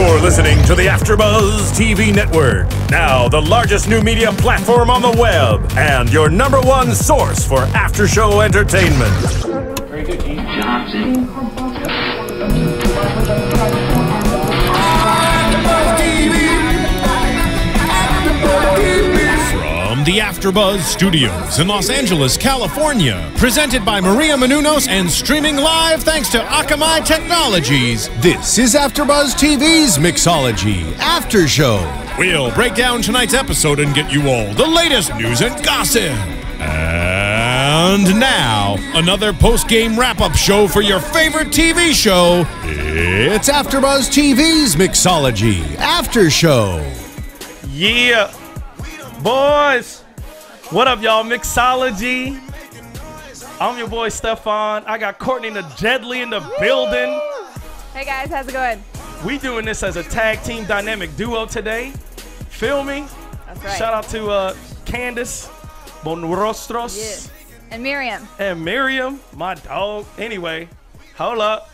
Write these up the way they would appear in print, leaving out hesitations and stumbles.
You're listening to the AFTERBUZZ TV Network, now the largest new media platform on the web, and your #1 source for after-show entertainment. Very good, Keith Johnson. From the AFTERBUZZ Studios in Los Angeles, California, presented by Maria Menounos and streaming live thanks to Akamai Technologies, this is AFTERBUZZ TV's Mixology After Show. We'll break down tonight's episode and get you all the latest news and gossip. And now, another post-game wrap-up show for your favorite TV show. It's AFTERBUZZ TV's Mixology After Show. Yeah. Boys, what up, y'all? Mixology. I'm your boy, Stephaune. I got Courtney Nejedly in the building. Hey, guys. How's it going? We doing this as a tag team dynamic duo today. Feel me? That's right. Shout out to Candace, Bonrostros. Yeah. And Miriam. And Miriam, my dog. Anyway, hold up.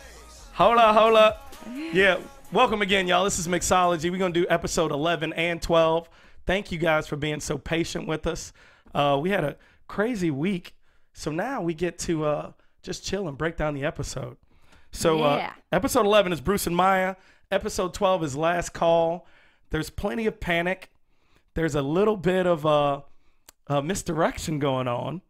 Yeah, welcome again, y'all. This is Mixology. We're going to do episode 11 and 12. Thank you guys for being so patient with us. We had a crazy week, so now we get to just chill and break down the episode. So episode 11 is Bruce and Maya. Episode 12 is Last Call. There's plenty of panic. There's a little bit of misdirection going on.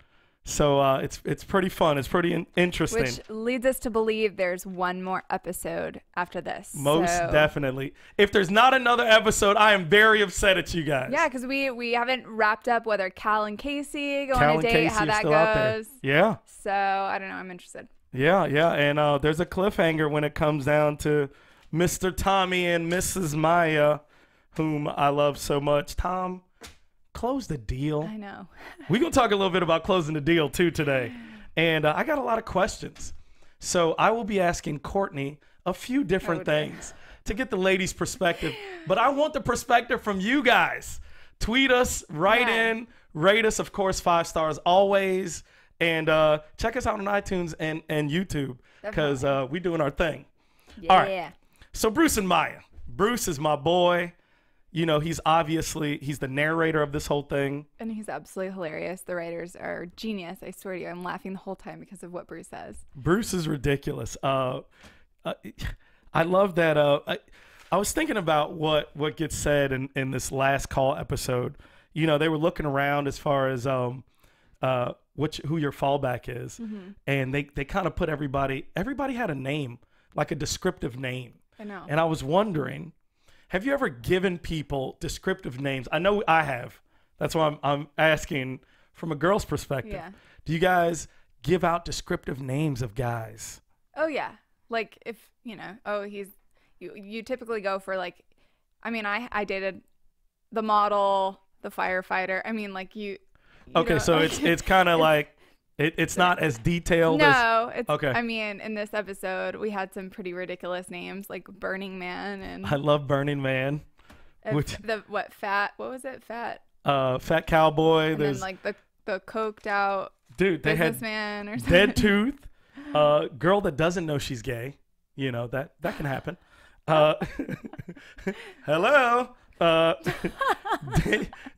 So it's pretty fun. It's pretty interesting. Which leads us to believe there's one more episode after this. Most definitely. If there's not another episode, I am very upset at you guys. Yeah, because we haven't wrapped up whether Cal and Casey go on a date, how that goes. Yeah. So I don't know. I'm interested. Yeah. And there's a cliffhanger when it comes down to Mr. Tommy and Mrs. Maya, whom I love so much. Tom, close the deal. I know. We're going to talk a little bit about closing the deal too today. And I got a lot of questions. So I will be asking Courtney a few different things to get the ladies' perspective. But I want the perspective from you guys. Tweet us, write in, rate us, of course, 5 stars always. And check us out on iTunes and YouTube because we're doing our thing. Yeah. All right. So Bruce and Maya. Bruce is my boy. You know, he's the narrator of this whole thing. And he's absolutely hilarious. The writers are genius. I swear to you, I'm laughing the whole time because of what Bruce says. Bruce is ridiculous. I love that. I was thinking about what gets said in this Last Call episode. You know, they were looking around as far as who your fallback is. Mm-hmm. And they kind of put everybody had a name, like a descriptive name. I know. And I was wondering, have you ever given people descriptive names? I know I have. That's why I'm asking from a girl's perspective. Yeah. Do you guys give out descriptive names of guys? Oh, yeah. Like if, you typically go for like, I mean, I dated the model, the firefighter. I mean, like you okay, know, so it's kind of like, it's not as detailed no, as... it's, okay. I mean, in this episode, we had some pretty ridiculous names like Burning Man and... I love Burning Man. Fat Cowboy. And then like the coked out businessman or something. Dead Tooth. Girl that doesn't know she's gay. You know, that can happen. Hello.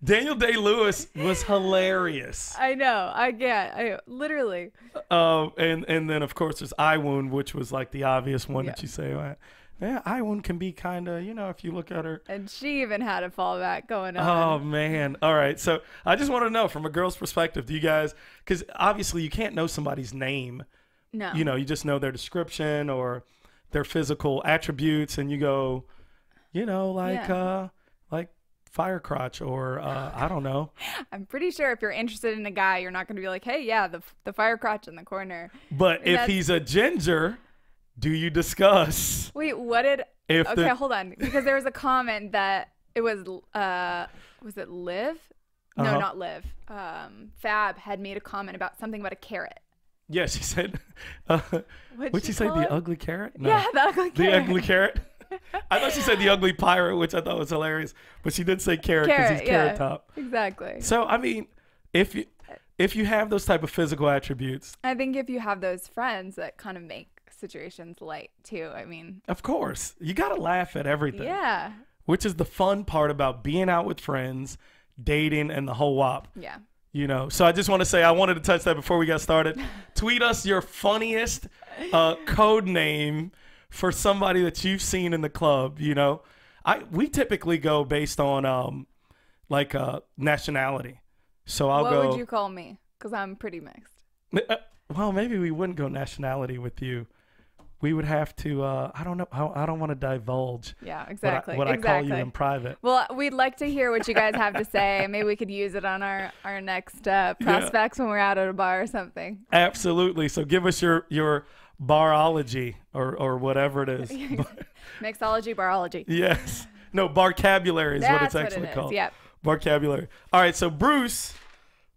Daniel Day-Lewis was hilarious. I know. Literally. And then of course there's Eye Wound, which was like the obvious one that you say, yeah, Eye Wound can be kind of, if you look at her. And she even had a fallback going on. Oh man. All right. So I just want to know from a girl's perspective, do you guys, because obviously you can't know somebody's name. No. You just know their description or their physical attributes, and you go, like fire crotch or I don't know. I'm pretty sure if you're interested in a guy, you're not going to be like, hey, yeah, the fire crotch in the corner. But if he's a ginger, do you discuss? Wait, what did? Okay, hold on, because there was a comment that it was it Liv? No, not Liv. Fab had made a comment about something about a carrot. Yeah, she said. What'd she say? The ugly carrot? No. Yeah, the ugly carrot. The ugly carrot. I thought she said the ugly pirate, which I thought was hilarious, but she did say carrot because he's carrot top. Exactly. So I mean, if you have those type of physical attributes, I think if you have those friends that kind of make situations light too. I mean, of course, you got to laugh at everything. Yeah. Which is the fun part about being out with friends, dating, and the whole wop. Yeah. You know, so I just want to say, I wanted to touch that before we got started. Tweet us your funniest code name for somebody that you've seen in the club. You know, we typically go based on nationality. So I'll go. What would you call me? Because I'm pretty mixed. Well, maybe we wouldn't go nationality with you. We would have to, I don't know, I don't want to divulge. Yeah, exactly. What I call you in private. Well, we'd like to hear what you guys have to say. Maybe we could use it on our next prospects when we're out at a bar or something. Absolutely. So give us your barology or whatever it is. Mixology, barology. Yes. No, barcabulary is what it's actually called. Yep. Barcabulary. All right, so Bruce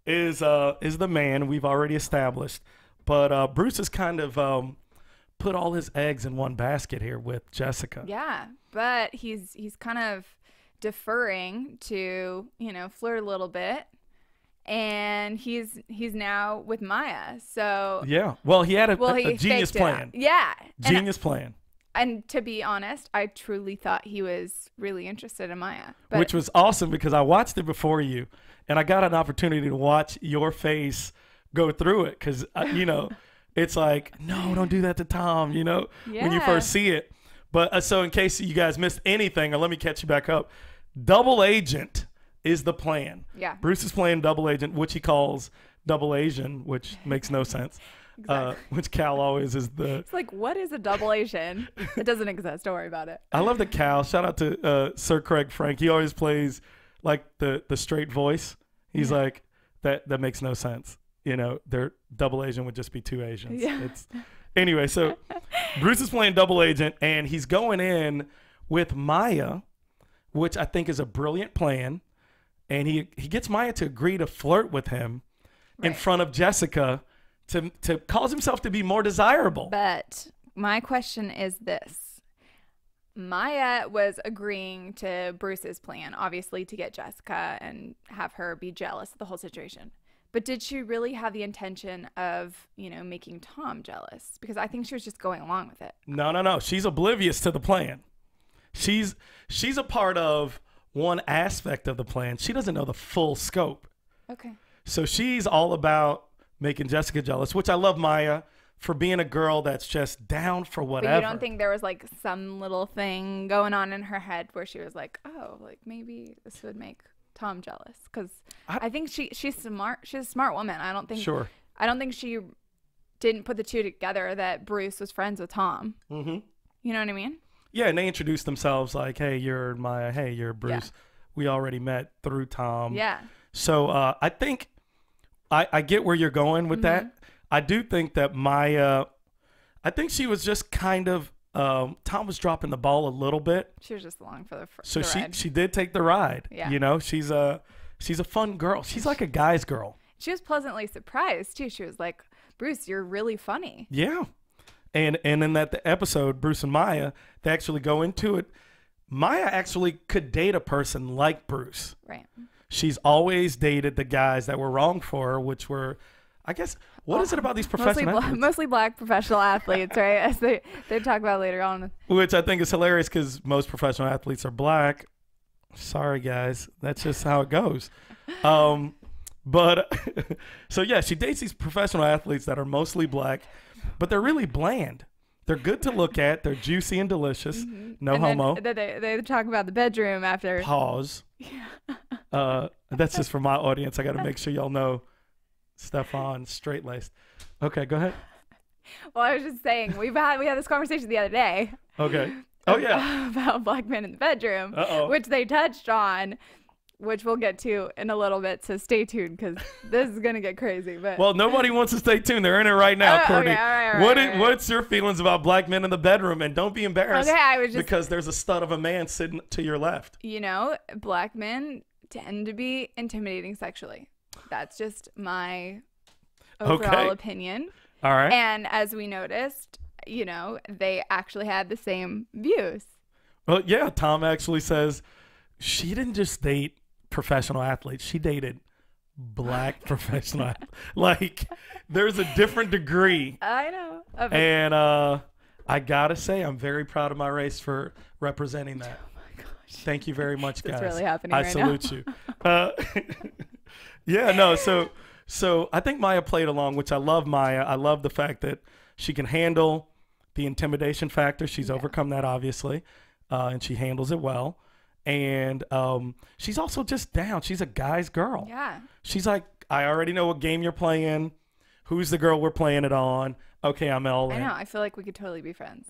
is the man we've already established. But Bruce is kind of put all his eggs in one basket here with Jessica. Yeah, but he's kind of deferring to, flirt a little bit, and he's now with Maya. So yeah, well, he had a genius plan. Yeah, genius plan. And to be honest, I truly thought he was really interested in Maya, which was awesome because I watched it before you, and I got an opportunity to watch your face go through it because It's like, no, don't do that to Tom, when you first see it. But so in case you guys missed anything, or let me catch you back up, double agent is the plan. Yeah. Bruce is playing double agent, which he calls double Asian, which makes no sense. Exactly. Which Cal always is the... It's like, what is a double Asian? It doesn't exist. Don't worry about it. I love that Cal. Shout out to Sir Craig Frank. He always plays like the straight voice. He's like, that makes no sense. Their double agent would just be two Asians. Yeah. Anyway, so Bruce is playing double agent, and he's going in with Maya, which I think is a brilliant plan. And he gets Maya to agree to flirt with him in front of Jessica to cause himself to be more desirable. But my question is this. Maya was agreeing to Bruce's plan, obviously, to get Jessica and have her be jealous of the whole situation. But did she really have the intention of, making Tom jealous? Because I think she was just going along with it. No. She's oblivious to the plan. She's a part of one aspect of the plan. She doesn't know the full scope. Okay. So she's all about making Jessica jealous, which I love Maya for being a girl that's just down for whatever. But you don't think there was like some little thing going on in her head where she was like, oh, like maybe this would make Tom jealous? Because I think she's smart. She's a smart woman. I don't think she didn't put the two together that Bruce was friends with Tom. Mm-hmm. You know what I mean? Yeah, and they introduced themselves like, hey, you're Maya. Hey, you're Bruce. Yeah. We already met through Tom. Yeah. So I think I get where you're going with that. I do think that Maya, I think she was just kind of, Tom was dropping the ball a little bit. She was just along for the So ride. she did take the ride. Yeah. She's a fun girl. She's like a guy's girl. She was pleasantly surprised too. She was like, Bruce, you're really funny. Yeah. And in that episode, Bruce and Maya, they actually go into it. Maya actually could date a person like Bruce. Right. She's always dated the guys that were wrong for her, which were, I guess, what is it about these professional athletes? Mostly black professional athletes, right? As they talk about later on. Which I think is hilarious because most professional athletes are black. Sorry, guys. That's just how it goes. But so, yeah, she dates these professional athletes that are mostly black, but they're really bland. They're good to look at. They're juicy and delicious. Mm-hmm. No and homo. They talk about the bedroom after. Pause. Yeah. That's just for my audience. I got to make sure y'all know Stephaune straight-laced. Okay, go ahead. Well, I was just saying, we had this conversation the other day. Okay. Oh, yeah. About black men in the bedroom, which they touched on, which we'll get to in a little bit. So stay tuned because this is going to get crazy. But well, nobody wants to stay tuned. They're in it right now, Courtney. Okay, all right, What's your feelings about black men in the bedroom? And don't be embarrassed because there's a stud of a man sitting to your left. Black men tend to be intimidating sexually. That's just my overall opinion. All right. And as we noticed, they actually had the same views. Well, yeah, Tom actually says she didn't just date professional athletes. She dated black professional athletes. Like, there's a different degree. I know. I gotta say, I'm very proud of my race for representing that. Oh my gosh. Thank you very much, guys. It's really happening I right salute you. Yeah, no. So I think Maya played along, which I love. Maya, I love the fact that she can handle the intimidation factor. She's overcome that, obviously, and she handles it well. And she's also just down. She's a guy's girl. Yeah. She's like, I already know what game you're playing. Who's the girl we're playing it on? Okay, I'm all in. I know. I feel like we could totally be friends.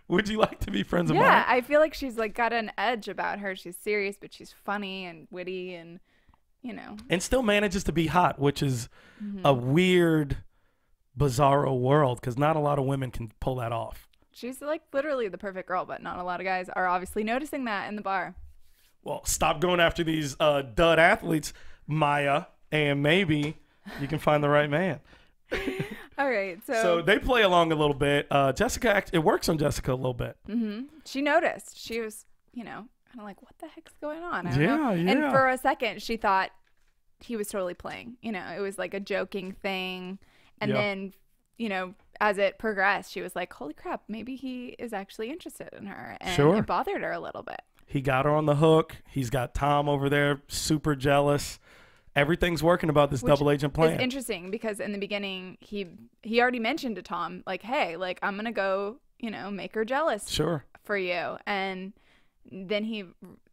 Would you like to be friends with Yeah, Maya? I feel like she's like got an edge about her. She's serious, but she's funny and witty and, you know. And still manages to be hot, which is a weird, bizarro world because not a lot of women can pull that off. She's like literally the perfect girl, but not a lot of guys are obviously noticing that in the bar. Well, stop going after these dud athletes, Maya, and maybe you can find the right man. All right, So they play along a little bit. Jessica, it works on Jessica a little bit. she noticed. She was, you know, kind of like, what the heck's going on? I don't know. Yeah. And for a second, she thought he was totally playing. You know, it was like a joking thing. And then, you know, as it progressed, she was like, holy crap, maybe he is actually interested in her. And it bothered her a little bit. He got her on the hook. He's got Tom over there, super jealous. Everything's working about this double agent plan. It's interesting because in the beginning, he already mentioned to Tom, like, hey, like, I'm going to go, you know, make her jealous for you. And then he,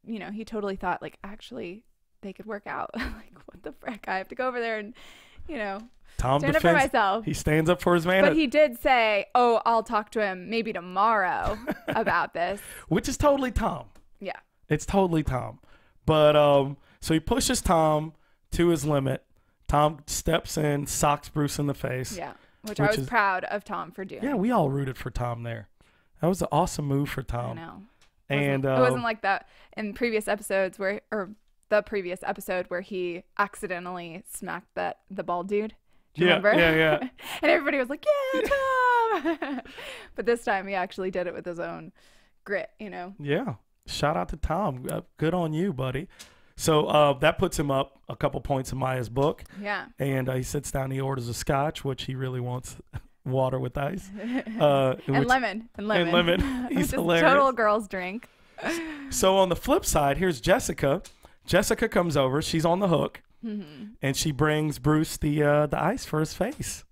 you know, he totally thought, like, actually, they could work out. Like, what the frick? I have to go over there and, you know, Tom stand up for myself. He stands up for his man. But he did say, oh, I'll talk to him maybe tomorrow about this. Which is totally Tom. Yeah. It's totally Tom. But so he pushes Tom to his limit. Tom steps in, socks Bruce in the face. Yeah. Which I was proud of Tom for doing. Yeah, we all rooted for Tom there. That was an awesome move for Tom. I know. And it wasn't like that in previous episodes the previous episode where he accidentally smacked the bald dude. Do you remember? Yeah. And everybody was like, yeah, Tom. But this time he actually did it with his own grit, you know? Yeah. Shout out to Tom. Good on you, buddy. So that puts him up a couple points in Maya's book. Yeah. And he sits down, he orders a scotch, which he really wants water with ice. And lemon. He's Just hilarious. total girl's drink. So on the flip side, here's Jessica. Jessica comes over. She's on the hook. And she brings Bruce the ice for his face.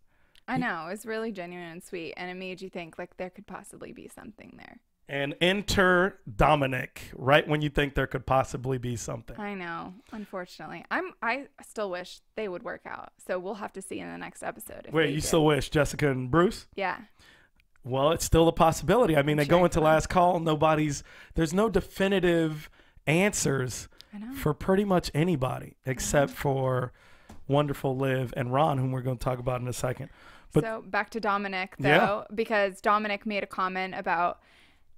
I know. It was really genuine and sweet. And it made you think, like, there could possibly be something there. And enter Dominic right when you think there could possibly be something. I know. Unfortunately, I still wish they would work out. So we'll have to see in the next episode. Wait, you still wish Jessica and Bruce? Yeah. Well, it's still a possibility. I mean, they go into last call. There's no definitive answers for pretty much anybody except for wonderful Liv and Ron, whom we're going to talk about in a second. But so back to Dominic, though, because Dominic made a comment about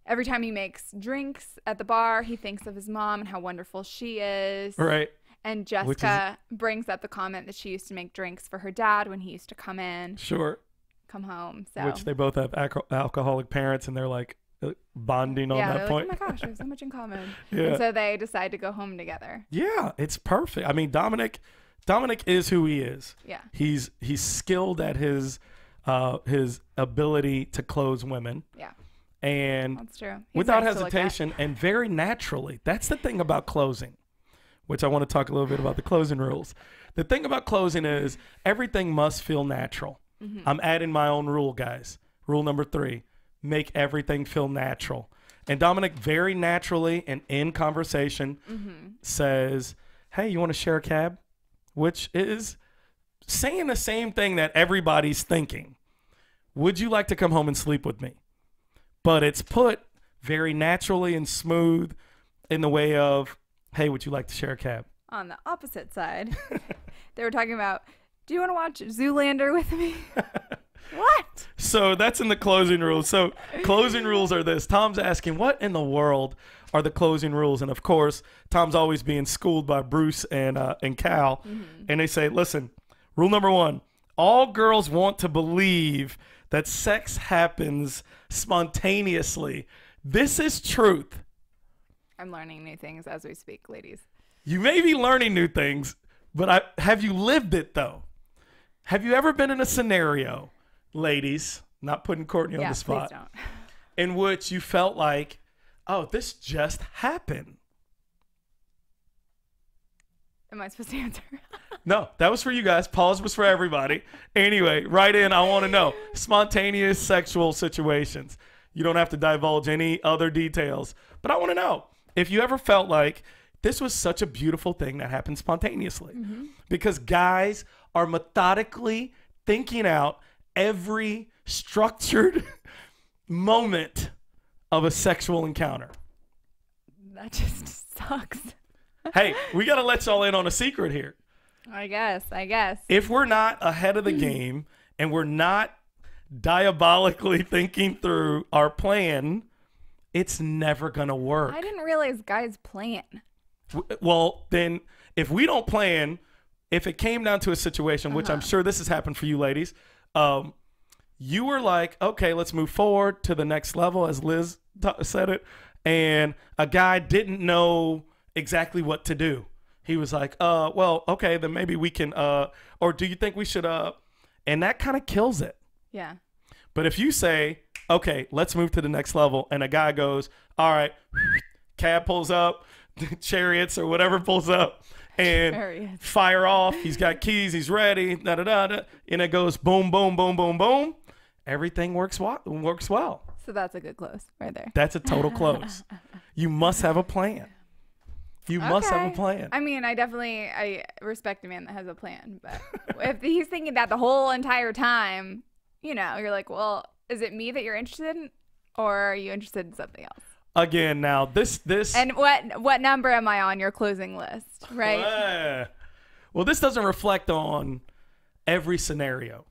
every time he makes drinks at the bar, he thinks of his mom and how wonderful she is. Right. And Jessica brings up the comment that she used to make drinks for her dad when he used to come home. So. Which they both have alcoholic parents, and they're like bonding on that point. Like, oh my gosh, we have so much in common. Yeah. And so they decide to go home together. Yeah, it's perfect. I mean, Dominic is who he is. Yeah. He's skilled at his ability to close women. Yeah. And that's true. Without hesitation and very naturally. That's the thing about closing, which I want to talk a little bit about the closing rules. The thing about closing is everything must feel natural. I'm adding my own rule, guys. Rule number 3, make everything feel natural. And Dominic very naturally and in conversation says, hey, you want to share a cab? Which is saying the same thing that everybody's thinking. Would you like to come home and sleep with me? But it's put very naturally and smooth in the way of, hey, would you like to share a cab? On the opposite side, they were talking about, do you want to watch Zoolander with me? What? So that's in the closing rules. So closing rules are this. Tom's asking, what in the world are the closing rules? And of course, Tom's always being schooled by Bruce and Cal. And they say, listen, rule number 1, all girls want to believe that sex happens spontaneously. This is truth. I'm learning new things as we speak, ladies. You may be learning new things, but have you lived it, though? Have you ever been in a scenario, ladies, not putting Courtney on Yeah, the spot, please don't. in which you felt like, oh, this just happened? Am I supposed to answer? No, that was for you guys. Pause was for everybody. Anyway, write in. I want to know. Spontaneous sexual situations. You don't have to divulge any other details, but I want to know if you ever felt like this was such a beautiful thing that happened spontaneously. Because guys are methodically thinking out every structured moment of a sexual encounter. That just sucks. Hey, we got to let y'all in on a secret here. I guess. If we're not ahead of the game and we're not diabolically thinking through our plan, it's never going to work. I didn't realize guys plan. Well, then if we don't plan, if it came down to a situation, which I'm sure this has happened for you ladies, you were like, okay, let's move forward to the next level, as Liz said it, and a guy didn't know exactly what to do. He was like, well, okay, then maybe we can, or do you think we should, and that kind of kills it. Yeah. But if you say, okay, let's move to the next level, and a guy goes, all right, cab pulls up, chariots or whatever pulls up, and fire off. He's got keys. He's ready. Da da da da. And it goes boom, boom, boom, boom, boom. Everything works well. So that's a good close right there. That's a total close. You must have a plan. You must have a plan. I mean, I respect a man that has a plan, but if he's thinking that the whole entire time, you know, you're like, well, is it me that you're interested in, or are you interested in something else? Again, now this and what number am I on your closing list, right? Well, this doesn't reflect on every scenario.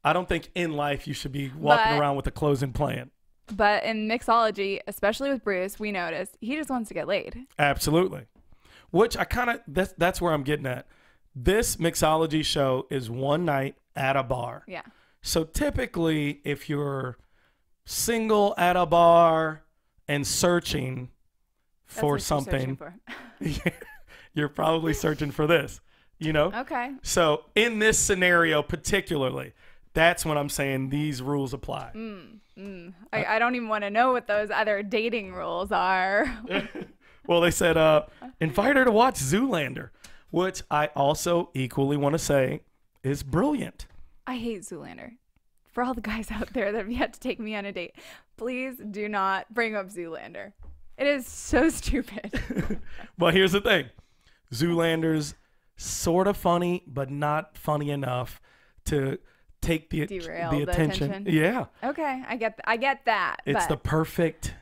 I don't think in life you should be walking around with a closing plan. But in mixology, especially with Bruce, we noticed he just wants to get laid. Absolutely. Which I kind of, that's where I'm getting at. This mixology show is one night at a bar. Yeah. So typically, if you're single at a bar and searching for something, you're probably searching for this, you know? Okay. So in this scenario particularly, that's when I'm saying these rules apply. I don't even want to know what those other dating rules are. Well, they said, invite her to watch Zoolander, which I also equally want to say is brilliant. I hate Zoolander. For all the guys out there that have yet to take me on a date, please do not bring up Zoolander. It is so stupid. But here's the thing. Zoolander's sort of funny, but not funny enough to take the attention. Yeah. Okay, I get that. It's the perfect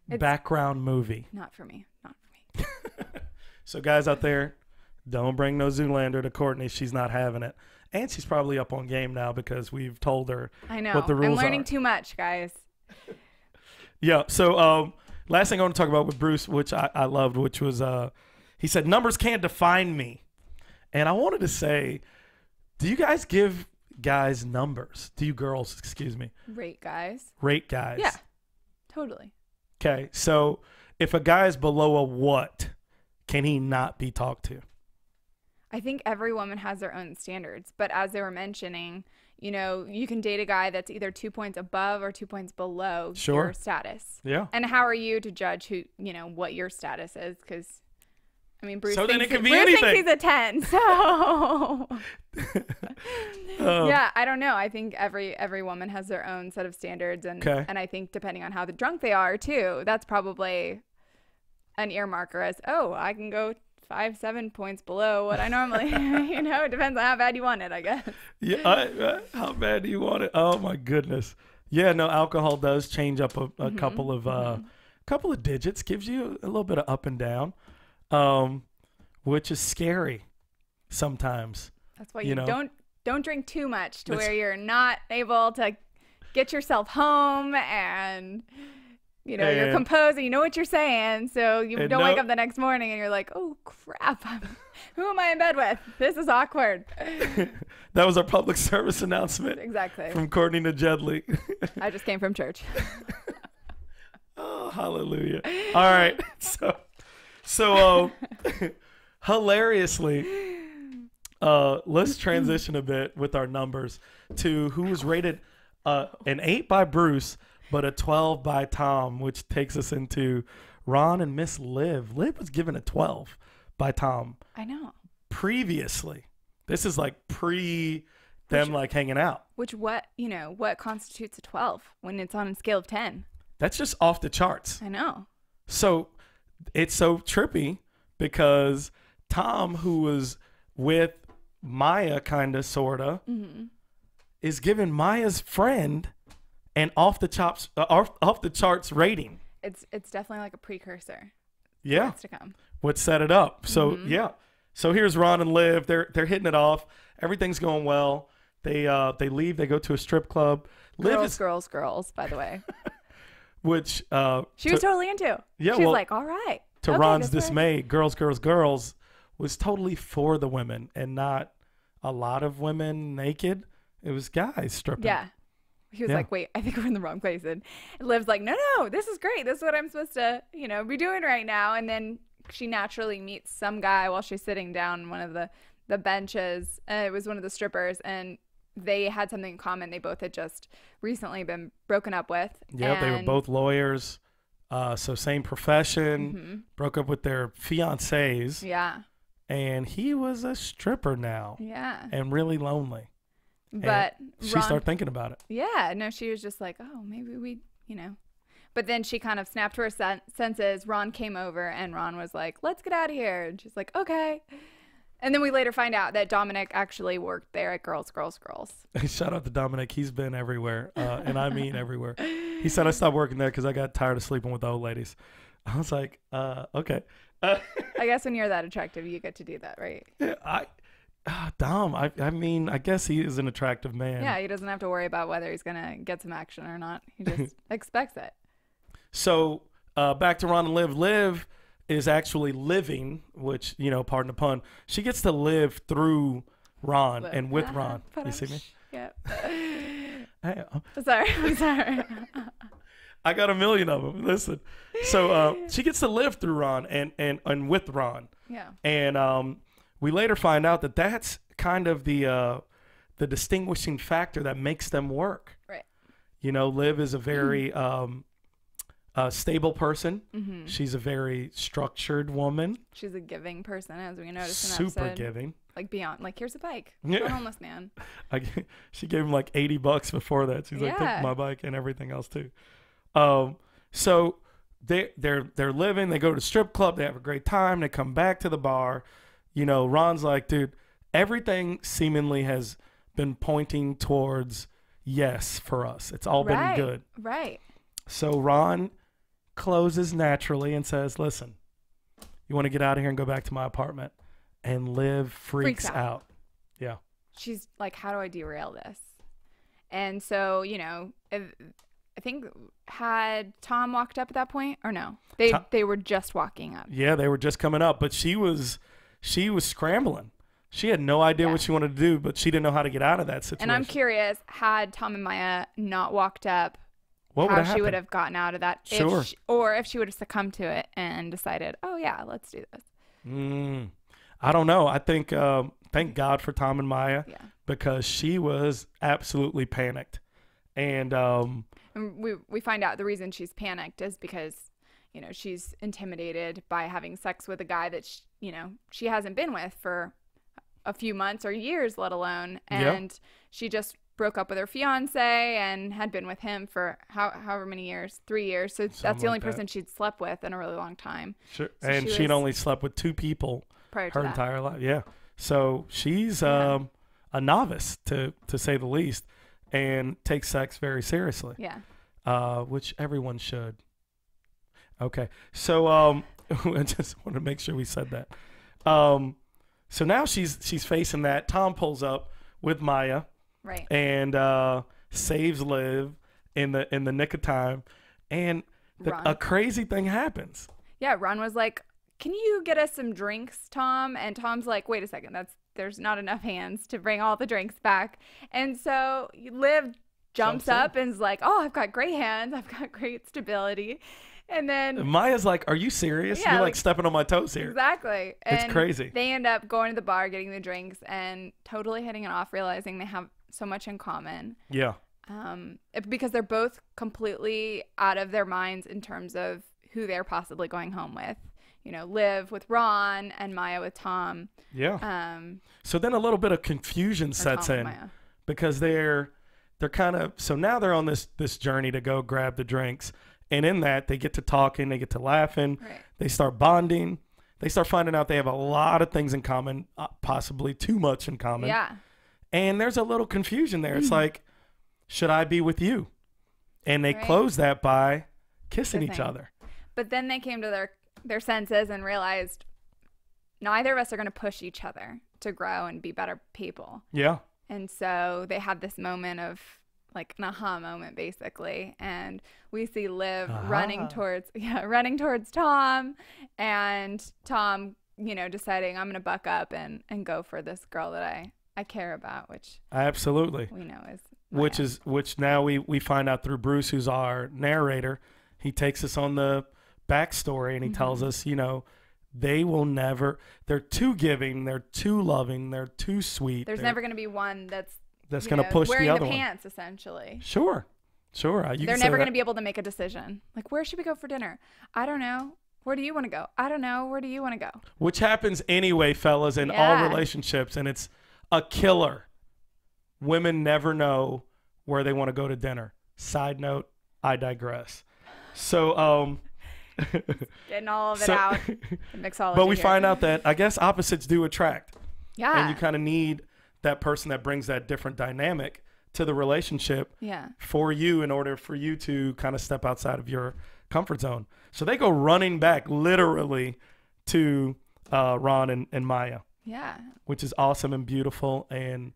background movie. Not for me. So guys out there, don't bring no Zoolander to Courtney. She's not having it. And she's probably up on game now because we've told her what the rules are. I'm learning too much, guys. Yeah. So last thing I want to talk about with Bruce, which I loved, which was he said, numbers can't define me. And I wanted to say, do you guys give guys numbers? Do you girls, excuse me? Rate guys. Rate guys. Yeah, totally. Okay. So if a guy is below a what, can he not be talked to? I think every woman has their own standards, but as they were mentioning, you know, you can date a guy that's either 2 points above or 2 points below your status. Yeah. And how are you to judge who, you know, what your status is? Because, I mean, Bruce, thinks he's a 10. So, yeah, I don't know. I think every woman has their own set of standards, and I think depending on how drunk they are too, that's probably an earmarker as, oh, I can go 5-7 points below what I normally, you know, it depends on how bad you want it, I guess. Yeah, how bad do you want it? Oh my goodness. Yeah, no, alcohol does change up a couple of digits, gives you a little bit of up and down, which is scary sometimes. That's why you know? don't drink too much to where you're not able to get yourself home and, you know, you're composed and you know what you're saying, so you don't wake up the next morning and you're like, oh crap, who am I in bed with? This is awkward. That was our public service announcement. Exactly. From Courtney Nejedly. I just came from church. Oh, hallelujah. All right. So hilariously, let's transition a bit with our numbers to who was rated An 8 by Bruce, but a 12 by Tom, which takes us into Ron and Miss Liv. Liv was given a 12 by Tom. I know. Previously. This is like them like hanging out. What constitutes a 12 when it's on a scale of 10? That's just off the charts. I know. So it's so trippy because Tom, who was with Maya, kind of, sort of, is giving Maya's friend an off the charts rating. It's definitely like a precursor. Yeah. What's to come. What set it up. So yeah. So here's Ron and Liv. They're hitting it off. Everything's going well. They leave. They go to a strip club. Girls, by the way. Which she was totally into. Yeah, she was like, all right. To Ron's dismay, girls was totally for the women and not a lot of women naked. It was guys stripping. Yeah. He was like, wait, I think we're in the wrong place. And Liv's like, no, this is great. This is what I'm supposed to, be doing right now. And then she naturally meets some guy while she's sitting down on one of the benches. It was one of the strippers, and they had something in common. They both had just recently been broken up with. Yeah, they were both lawyers. So same profession, broke up with their fiancés. Yeah. And he was a stripper now. Yeah. And really lonely. But she started thinking about it. Yeah. No, she was just like, oh, maybe we, But then she kind of snapped to her senses. Ron came over and Ron was like, let's get out of here. And she's like, okay. And then we later find out that Dominic actually worked there at Girls. Shout out to Dominic. He's been everywhere. And I mean everywhere. He said, I stopped working there because I got tired of sleeping with the old ladies. I was like, okay. I guess when you're that attractive, you get to do that, right? Yeah, Dom, I mean, I guess he is an attractive man. Yeah, he doesn't have to worry about whether he's going to get some action or not. He just expects it. So back to Ron and Liv. Liv is actually living, which, pardon the pun, she gets to live through Ron and with Ron. You see me? Yeah. Hey, I'm sorry. I got a million of them. Listen. So she gets to live through Ron and with Ron. Yeah. And we later find out that that's kind of the distinguishing factor that makes them work. Right. Liv is a very stable person. Mm-hmm. She's a very structured woman. She's a giving person, as we noticed in Super episode. giving. Like beyond, like, here's a bike. Yeah. For a homeless man. She gave him like $80 before that. She's like, take my bike and everything else too. So they're living. They go to the strip club. They have a great time. They come back to the bar. Ron's like, dude, everything seemingly has been pointing towards yes for us. It's all been good. Right. So Ron closes naturally and says, listen, you want to get out of here and go back to my apartment? And Liv freaks out. Yeah. She's like, how do I derail this? And so, I think, had Tom walked up at that point or no? They were just walking up. Yeah, they were just coming up, but she was scrambling. She had no idea what she wanted to do, but she didn't know how to get out of that situation. And I'm curious, had Tom and Maya not walked up, how she would have gotten out of that. Sure. If she would have succumbed to it and decided, oh yeah, let's do this. I don't know. I think, thank God for Tom and Maya because she was absolutely panicked. And we find out the reason she's panicked is because, she's intimidated by having sex with a guy that, she hasn't been with for a few months or years, let alone. And she just broke up with her fiance and had been with him for however many years, 3 years. So that's the only person she'd slept with in a really long time. Sure. So and she'd only slept with 2 people her entire life. Yeah. So she's a novice to say the least and takes sex very seriously. Yeah. Which everyone should. Okay. So I just want to make sure we said that. So now she's facing that. Tom pulls up with Maya. Right. And saves Liv in the nick of time. And a crazy thing happens. Yeah, Ron was like, can you get us some drinks, Tom? And Tom's like, wait a second, there's not enough hands to bring all the drinks back. And so Liv jumps up and is like, oh, I've got great hands. I've got great stability. And then Maya's like, are you serious? You're like stepping on my toes here. Exactly. It's and crazy. They end up going to the bar, getting the drinks, and totally hitting it off, realizing they have so much in common. Yeah. because they're both completely out of their minds in terms of who they're possibly going home with. You know, Liv with Ron and Maya with Tom. Yeah. So then a little bit of confusion sets in because they're kind of, so now they're on this journey to go grab the drinks. And in that, they get to talking, they get to laughing, right. They start bonding. They start finding out they have a lot of things in common, possibly too much in common. Yeah. And there's a little confusion there. It's like, should I be with you? And they close that by kissing each other. But then they came to their senses and realized neither of us are going to push each other to grow and be better people. Yeah. And so they had this moment of like an aha moment, basically. And we see Liv running towards Tom, and Tom, you know, deciding I'm going to buck up and go for this girl that I care about, which absolutely we know is Maya. Which now we find out through Bruce, who's our narrator. He takes us on the backstory and he tells us, you know, they will never, they're too giving, they're too loving, they're too sweet. There's never going to be one that's going to push the other one. Wearing the pants, essentially. Sure. They're never going to be able to make a decision. Like, where should we go for dinner? I don't know. Where do you want to go? I don't know. Where do you want to go? Which happens anyway, fellas, in all relationships, and it's a killer. Women never know where they want to go to dinner. Side note, I digress. So, getting all of it out. The mixology. But we find out that I guess opposites do attract. Yeah. And you kind of need that person that brings that different dynamic to the relationship for you in order for you to kind of step outside of your comfort zone. So they go running back literally to Ron and Maya. Yeah. Which is awesome and beautiful and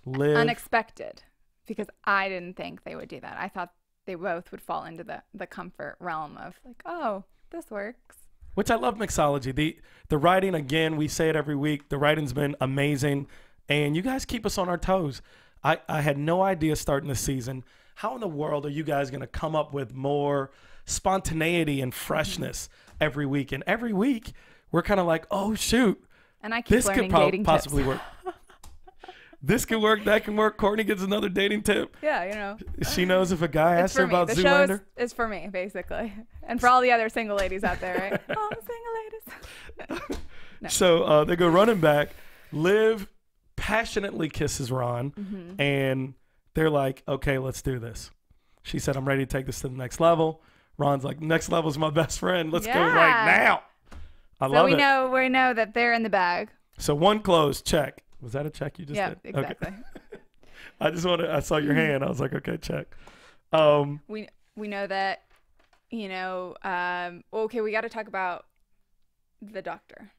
unexpected, because I didn't think they would do that. I thought they both would fall into the comfort realm of like, oh, this works. Which I love mixology. The writing, again, we say it every week. The writing's been amazing. And you guys keep us on our toes. I had no idea starting the season. How in the world are you guys going to come up with more spontaneity and freshness every week? And every week, we're kind of like, oh, shoot. And I keep learning dating possibly tips. Work. This can work. That can work. Courtney gets another dating tip. Yeah, you know. She knows if a guy asks her about Zoolander. It's for me, basically. And for all the other single ladies out there, right? All the single ladies. No. So they go running back. Liv passionately kisses Ron, and they're like, okay, let's do this. She said, I'm ready to take this to the next level. Ron's like, next level is my best friend. Let's go right now. I love it. So we know that they're in the bag. So one closed, check. Was that a check you just did? Yeah, exactly. Okay. I saw your hand. I was like, okay, check. We know that, you know, okay, we got to talk about the doctor.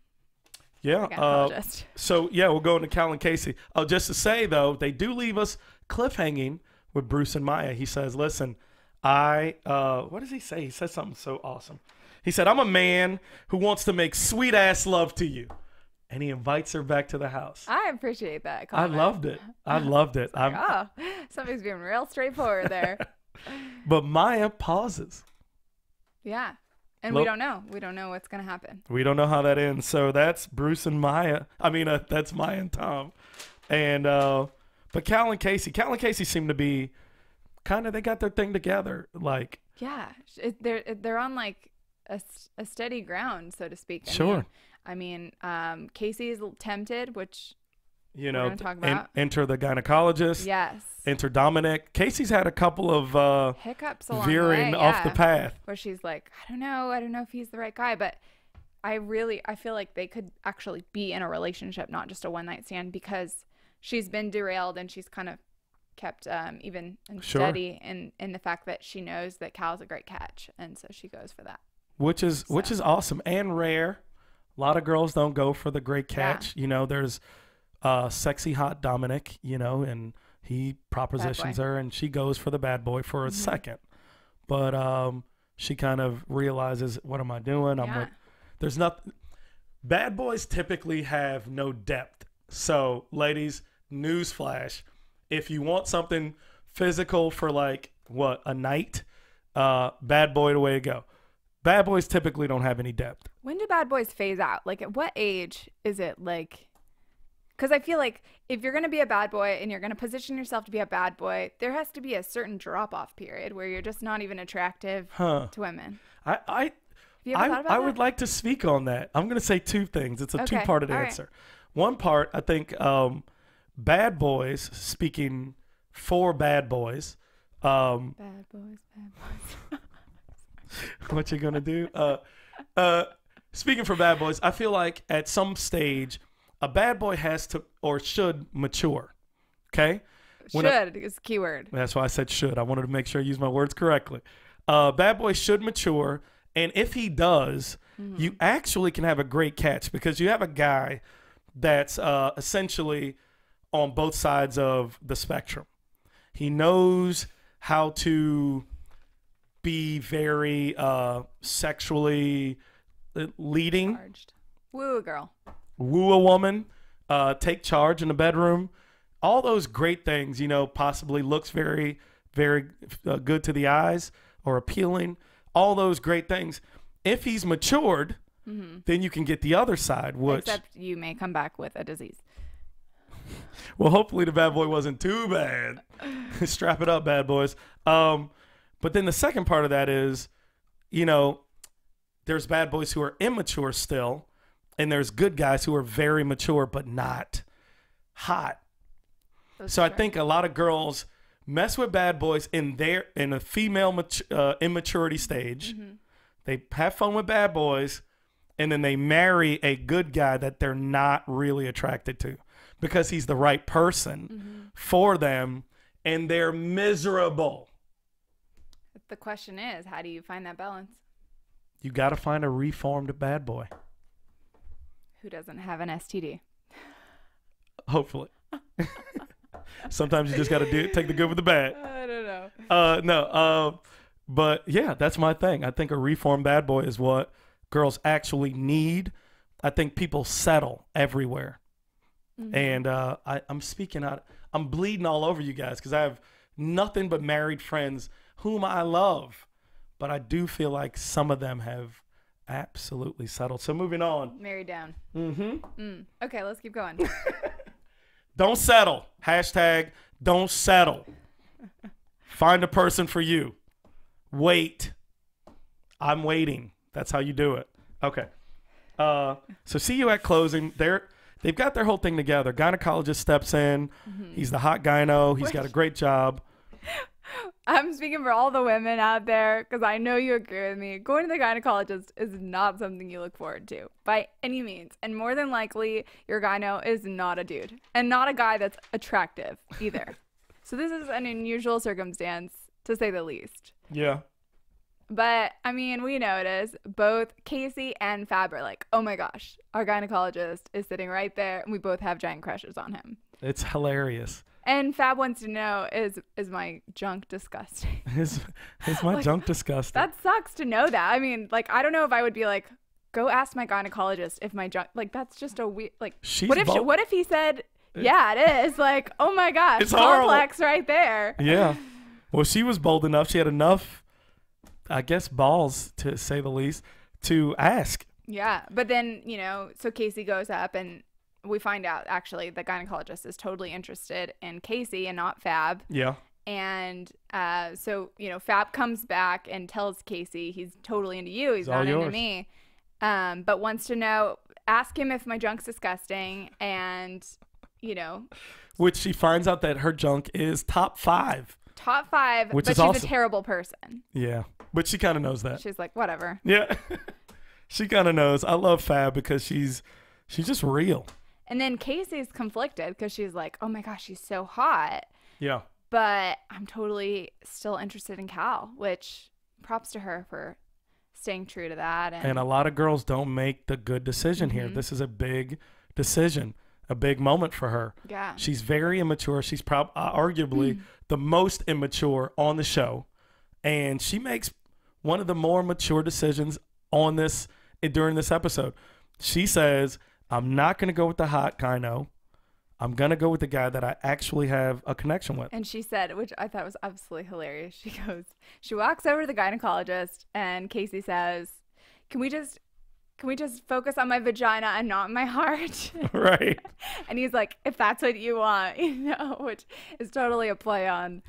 Yeah. So, yeah, we'll go into Cal and Casey. Oh, just to say, though, they do leave us cliffhanging with Bruce and Maya. He says, listen, what does he say? He says something so awesome. He said, I'm a man who wants to make sweet-ass love to you. And he invites her back to the house. I appreciate that comment. I loved it. Like, somebody's being real straightforward there. But Maya pauses. Yeah. And we don't know. We don't know what's going to happen. We don't know how that ends. So that's Bruce and Maya. I mean, that's Maya and Tom. And but Cal and Casey seem to be kind of, they got their thing together. Like, yeah, they're on like a steady ground, so to speak. Sure. I mean, Casey's tempted, which you we're know, gonna talk about. Enter the gynecologist. Yes. Enter Dominic. Casey's had a couple of hiccups along veering the way, off the path. Where she's like, I don't know if he's the right guy, but I feel like they could actually be in a relationship, not just a one-night stand, because she's been derailed and she's kind of kept even steady in the fact that she knows that Cal's a great catch, and so she goes for that. Which is awesome and rare. A lot of girls don't go for the great catch. Yeah. You know, there's sexy hot Dominic, you know, and he propositions her and she goes for the bad boy for a second. But she kind of realizes, what am I doing? There's nothing. Bad boys typically have no depth. So, ladies, newsflash. If you want something physical for like, a night, bad boy the way to go. Bad boys typically don't have any depth. When do bad boys phase out? Like, at what age is it like Because I feel like if you're going to be a bad boy and you're going to position yourself to be a bad boy, there has to be a certain drop-off period where you're just not even attractive to women. I thought about would like to speak on that. I'm going to say two things. It's a two-parted answer. Right. One part, I think bad boys, speaking for bad boys. Bad boys. What you going to do? Speaking for bad boys, I feel like at some stage, a bad boy has to or should mature. Okay? Should is the key word. That's why I said should. I wanted to make sure I use my words correctly. Bad boy should mature. And if he does, you actually can have a great catch because you have a guy that's essentially on both sides of the spectrum. He knows how to be very sexually leading. Charged. Woo, girl. Woo a woman, take charge in the bedroom, all those great things, possibly looks very, very good to the eyes or appealing, all those great things. If he's matured, then you can get the other side, which... Except you may come back with a disease. Well, hopefully the bad boy wasn't too bad. Strap it up, bad boys. But then the second part of that is, there's bad boys who are immature still, and there's good guys who are very mature but not hot. So I think a lot of girls mess with bad boys in a female immaturity stage. They have fun with bad boys, and then they marry a good guy that they're not really attracted to because he's the right person for them, and they're miserable. The question is, how do you find that balance? You got to find a reformed bad boy. Who doesn't have an STD? Hopefully. Sometimes you just got to take the good with the bad. I don't know. No. But yeah, that's my thing. I think a reformed bad boy is what girls actually need. I think people settle everywhere. And I'm speaking out. I'm bleeding all over you guys because I have nothing but married friends whom I love. But I do feel like some of them have absolutely settled. So moving on. Married down. Okay, let's keep going. Don't settle. Hashtag don't settle. Find a person for you. Wait. I'm waiting. That's how you do it. Okay. So see you at closing. They've got their whole thing together. Gynecologist steps in. He's the hot gyno. He's got a great job. I'm speaking for all the women out there because I know you agree with me. Going to the gynecologist is not something you look forward to by any means. And more than likely, your gyno is not a dude and not a guy that's attractive either. So this is an unusual circumstance, to say the least. Yeah. But, I mean, we notice both Casey and Fab are like, oh my gosh, our gynecologist is sitting right there, and we both have giant crushes on him. It's hilarious. And Fab wants to know, is my junk disgusting? Is my junk disgusting? That sucks to know that. I mean, like, I don't know if I would be like, go ask my gynecologist if my junk, like, that's just a weird, like, what if he said, yeah, it is? Like, oh my gosh, it's complex horrible. Right there. Yeah. Well, she was bold enough. She had enough, I guess, balls, to say the least, to ask. Yeah. But then, so Casey goes up and we find out actually the gynecologist is totally interested in Casey and not Fab. Yeah. And so, Fab comes back and tells Casey he's totally into you. He's not into me. But wants to know, ask him if my junk's disgusting. And, Which she finds out that her junk is top 5. Top 5, which but is she's awesome. A terrible person. Yeah. But she kind of knows that. She's like, whatever. Yeah. She kind of knows. I love Fab because she's just real. And then Casey's conflicted because she's like, oh my gosh, she's so hot. Yeah. But I'm totally still interested in Cal, which props to her for staying true to that. And a lot of girls don't make the good decision here. This is a big decision, a big moment for her. Yeah. She's very immature. She's arguably the most immature on the show. And she makes one of the more mature decisions on this during this episode. She says, I'm not going to go with the hot gyno. I'm going to go with the guy that I actually have a connection with. And she said, which I thought was absolutely hilarious. She walks over to the gynecologist and Casey says, can we just can we just focus on my vagina and not my heart? Right. And he's like, if that's what you want, which is totally a play on.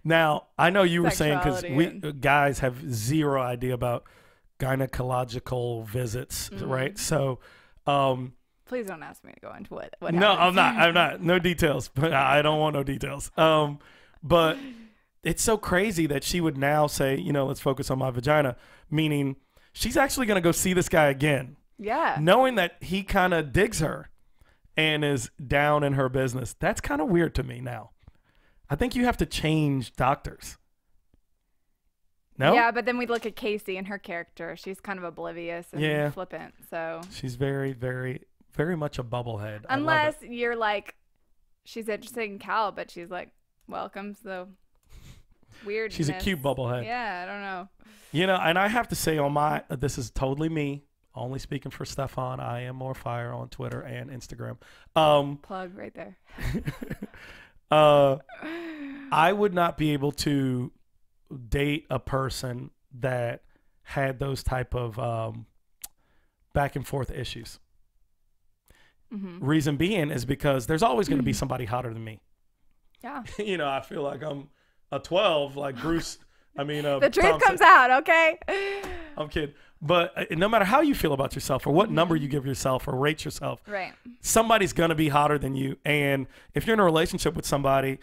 Now, I know you were saying, because sexuality guys have zero idea about gynecological visits, right? So, please don't ask me to go into what no, happens. I'm not. No details, but I don't want no details. But it's so crazy that she would now say, let's focus on my vagina, meaning she's actually going to go see this guy again. Yeah. Knowing that he kind of digs her and is down in her business. That's kind of weird to me now. I think you have to change doctors. No? Yeah, but then we look at Casey and her character. She's kind of oblivious and flippant. So she's very, very, very much a bubblehead. Unless you're like, she's interested in Cal, but she's like, welcome. So weird. She's a cute bubblehead. Yeah, I don't know. And I have to say this is totally me, only speaking for Stephaune. I am more fire on Twitter and Instagram. Plug right there. I would not be able to date a person that had those type of back and forth issues. Reason being is because there's always going to be somebody hotter than me. Yeah. I feel like I'm a 12, like Bruce. The truth comes out, okay? I'm kidding. But no matter how you feel about yourself or what number you give yourself or rate yourself, right, somebody's going to be hotter than you. And if you're in a relationship with somebody,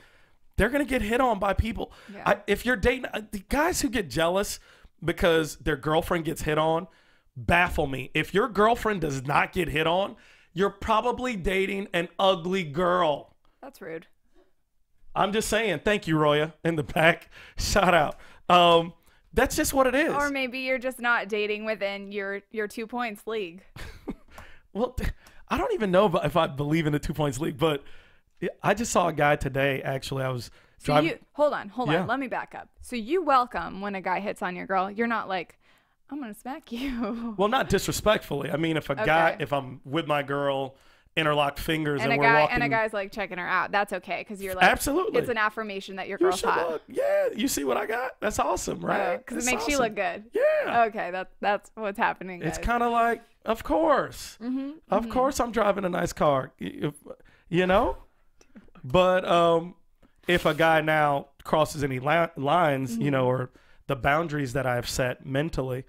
they're going to get hit on by people. Yeah. If you're dating, the guys who get jealous because their girlfriend gets hit on, baffle me. If your girlfriend does not get hit on, you're probably dating an ugly girl. That's rude. I'm just saying. Thank you, Roya, in the back. Shout out. That's just what it is. Or maybe you're just not dating within your 2 points league. Well, I don't even know if I believe in the 2 points league, but I just saw a guy today. Actually, I was driving. Hold on. Let me back up. So you welcome when a guy hits on your girl. You're not like, I'm gonna smack you. Well, not disrespectfully. I mean, if if I'm with my girl, interlocked fingers, and we're walking, and a guy's like checking her out, that's okay, because you're like, absolutely, it's an affirmation that your girl's hot. Yeah, you see what I got? That's awesome, right? Because it makes you look good. Yeah. Okay, that's what's happening, guys. It's kind of like, of course, of course, I'm driving a nice car, But if a guy now crosses any lines, or the boundaries that I've set mentally,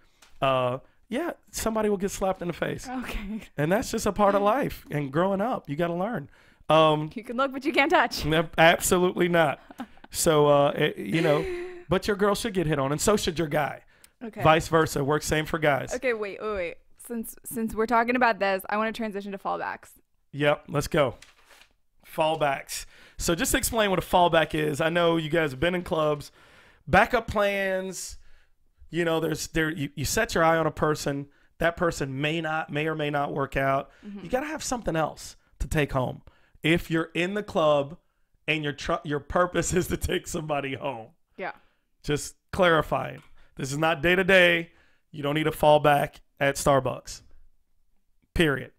somebody will get slapped in the face. Okay. And that's just a part of life and growing up. You got to learn. You can look, but you can't touch. Absolutely not. So, but your girl should get hit on, and so should your guy. Okay. Vice versa. Works same for guys. Okay, wait. Since we're talking about this, I want to transition to fallbacks. Yep, let's go. Fallbacks. So just to explain what a fallback is, I know you guys have been in clubs. Backup plans. You set your eye on a person. That person may or may not work out. You got to have something else to take home. If you're in the club and your purpose is to take somebody home. Yeah. Just clarifying. This is not day to day. You don't need a fallback at Starbucks. Period.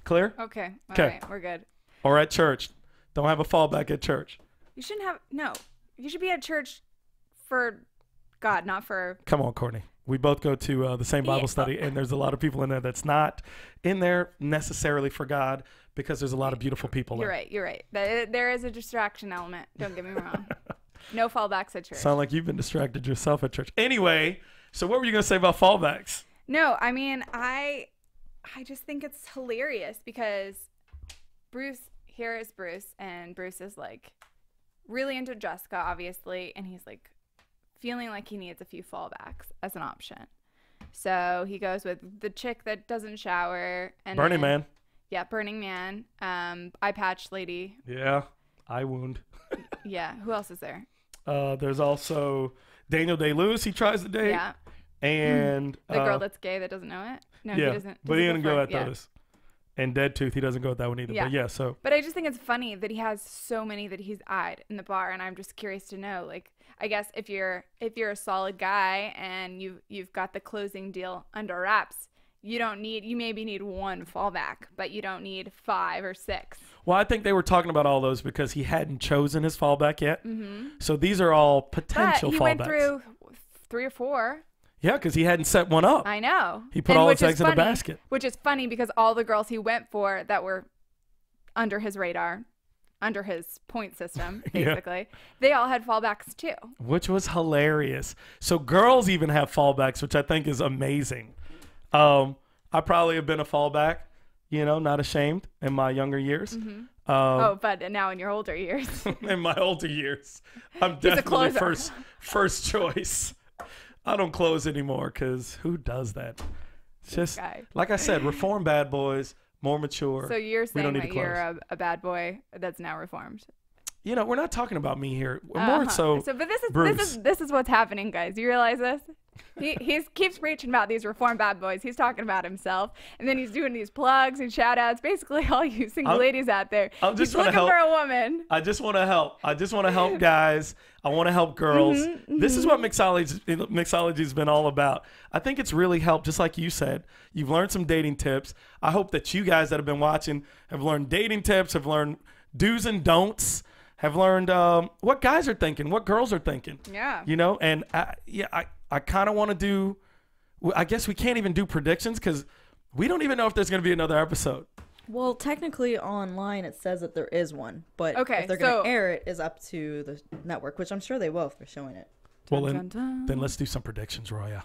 Clear? Okay. All right. We're good. Or at church. Don't have a fallback at church. You shouldn't have. No. You should be at church for God, not for. Come on, Courtney. We both go to the same Bible study, and there's a lot of people in there that's not in there necessarily for God, because there's a lot of beautiful people there. You're right. There is a distraction element. Don't get me wrong. No fallbacks at church. Sound like you've been distracted yourself at church. Anyway, so what were you going to say about fallbacks? No, I mean, I just think it's hilarious because here is Bruce, and Bruce is like really into Jessica, obviously, and he's like feeling like he needs a few fallbacks as an option. So he goes with the chick that doesn't shower. And Burning Man. Yeah, Burning Man. Eye patch lady. Yeah, eye wound. Yeah, who else is there? There's also Daniel Day-Lewis he tries to date. Yeah. And the girl that's gay that doesn't know it? No, yeah, he doesn't. But he didn't go at those. And Dead Tooth, he doesn't go with that one either. Yeah. But yeah, so. But I just think it's funny that he has so many that he's eyed in the bar, and I'm just curious to know, like, I guess if you're a solid guy and you've got the closing deal under wraps, you maybe need one fallback, but you don't need 5 or 6. Well, I think they were talking about all those because he hadn't chosen his fallback yet. Mm-hmm. So these are all potential fallbacks. He went through 3 or 4. Yeah, because he hadn't set one up. I know. He put all his eggs in the basket. Which is funny because all the girls he went for that were under his radar, under his point system, basically, they all had fallbacks too. Which was hilarious. So girls even have fallbacks, which I think is amazing. I probably have been a fallback, you know, not ashamed in my younger years. But now in your older years. In my older years, I'm definitely first choice. I don't close anymore because who does that? It's just, like I said, reform bad boys, more mature. So you're saying that you're a bad boy that's now reformed. You know, we're not talking about me here. More so, but Bruce. this is what's happening, guys. You realize this? He keeps preaching about these reform bad boys. He's talking about himself, and then he's doing these plugs and shout outs. Basically, all you single ladies out there. He's looking for a woman. I just want to help. I just want to help guys. I want to help girls. This is what mixology's been all about. I think it's really helped. Just like you said, you've learned some dating tips. I hope that you guys that have been watching have learned dating tips, have learned do's and don'ts, have learned what guys are thinking, what girls are thinking. Yeah. You know, and I kind of want to do, I guess we can't even do predictions because we don't even know if there's going to be another episode. Well, technically online it says that there is one, but if they're going to air it is up to the network, which I'm sure they will if they're showing it. Well, then let's do some predictions, Roya.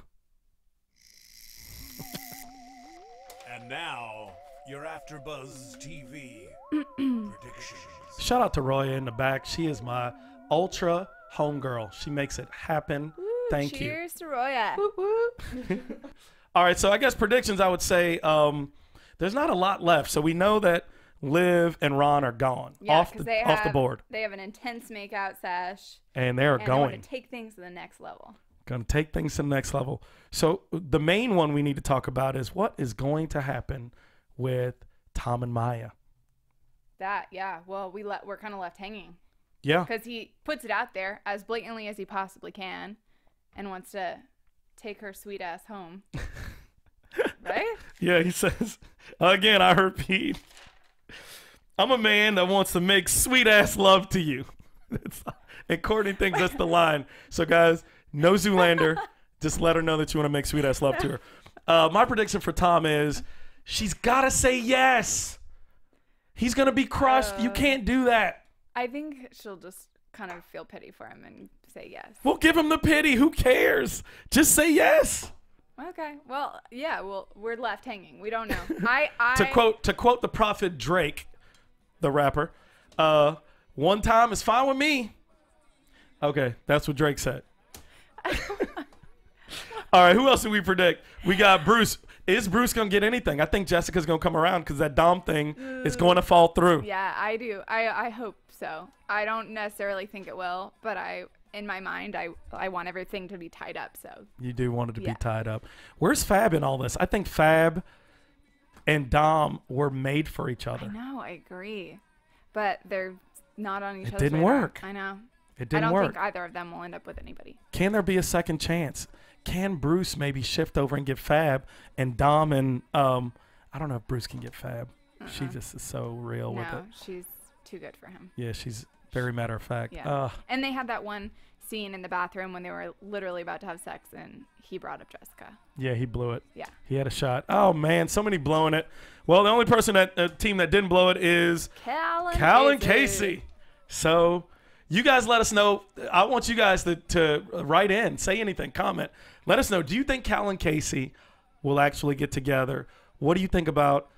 And now, your AfterBuzz TV predictions. Shout out to Roya in the back. She is my ultra homegirl. She makes it happen. Thank you. Cheers to Roya. All right, so I guess predictions, I would say there's not a lot left. So we know that Liv and Ron are gone off the board. They have an intense makeout sesh. And they're going. They want to take things to the next level. Going to take things to the next level. So the main one we need to talk about is what is going to happen with Tom and Maya. Well, we're kind of left hanging. Yeah. Because he puts it out there as blatantly as he possibly can and wants to take her sweet ass home. Right? Yeah, he says, again, I repeat, I'm a man that wants to make sweet ass love to you. And Courtney thinks that's the line. So, guys, no Zoolander. Just let her know that you want to make sweet ass love to her. My prediction for Tom is she's got to say yes. He's going to be crushed. You can't do that. I think she'll just kind of feel pity for him and say yes. Well, give him the pity. Who cares? Just say yes. Okay. Well, yeah. Well, we're left hanging. We don't know. To quote the prophet Drake, the rapper, one time is fine with me. Okay, that's what Drake said. All right, who else did we predict? We got Bruce. Is Bruce going to get anything? I think Jessica's going to come around because that Dom thing is going to fall through. Yeah, I do. I hope so. I don't necessarily think it will, but in my mind, I want everything to be tied up. So you do want it to be tied up. Where's Fab in all this? I think Fab and Dom were made for each other. I know, I agree. But they're not on each other's It didn't radar. work. I know. It didn't work. I don't think either of them will end up with anybody. Can there be a second chance? Can Bruce maybe shift over and get Fab and Dom and I don't know if Bruce can get Fab. She just is so real with it. No, she's too good for him. Yeah, she's very matter of fact. Yeah. And they had that one scene in the bathroom when they were literally about to have sex and he brought up Jessica. Yeah, he blew it. Yeah. He had a shot. Oh, man, so many blowing it. Well, the only person team that didn't blow it is Cal and Casey. So you guys let us know. I want you guys to write in, say anything, comment. Let us know. Do you think Cal and Casey will actually get together? What do you think about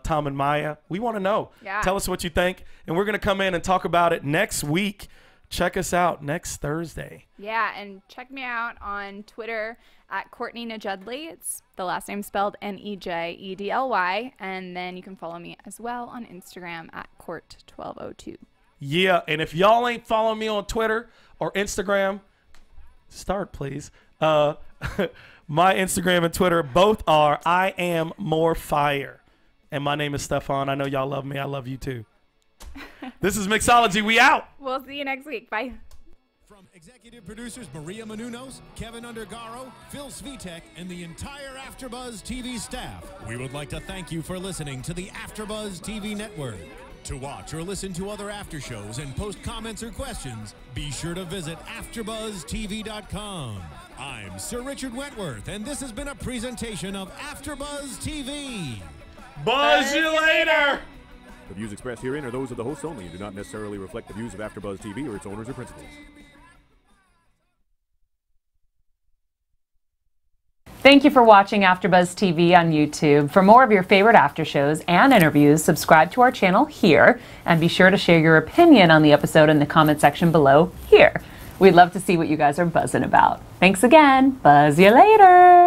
Tom and Maya? We want to know. Yeah. Tell us what you think. And we're going to come in and talk about it next week. Check us out next Thursday. Yeah, and check me out on Twitter at Courtney Nejedly. It's the last name spelled Nejedly. And then you can follow me as well on Instagram at Court1202. Yeah, and if y'all ain't following me on Twitter or Instagram, start, please. My Instagram and Twitter both are I am more fire. And my name is Stephaune. I know y'all love me. I love you too. This is Mixology. We out. We'll see you next week. Bye. From executive producers Maria Menounos, Kevin Undergaro, Phil Svitek, and the entire AfterBuzz TV staff, we would like to thank you for listening to the AfterBuzz TV Network. To watch or listen to other after shows and post comments or questions, be sure to visit AFTERBUZZTV.com. I'm Sir Richard Wentworth, and this has been a presentation of AFTERBUZZ TV. Buzz you later! The views expressed herein are those of the hosts only and do not necessarily reflect the views of AfterBuzz TV or its owners or principals. Thank you for watching AfterBuzz TV on YouTube. For more of your favorite after shows and interviews, subscribe to our channel here, and be sure to share your opinion on the episode in the comment section below here. We'd love to see what you guys are buzzing about. Thanks again. Buzz you later.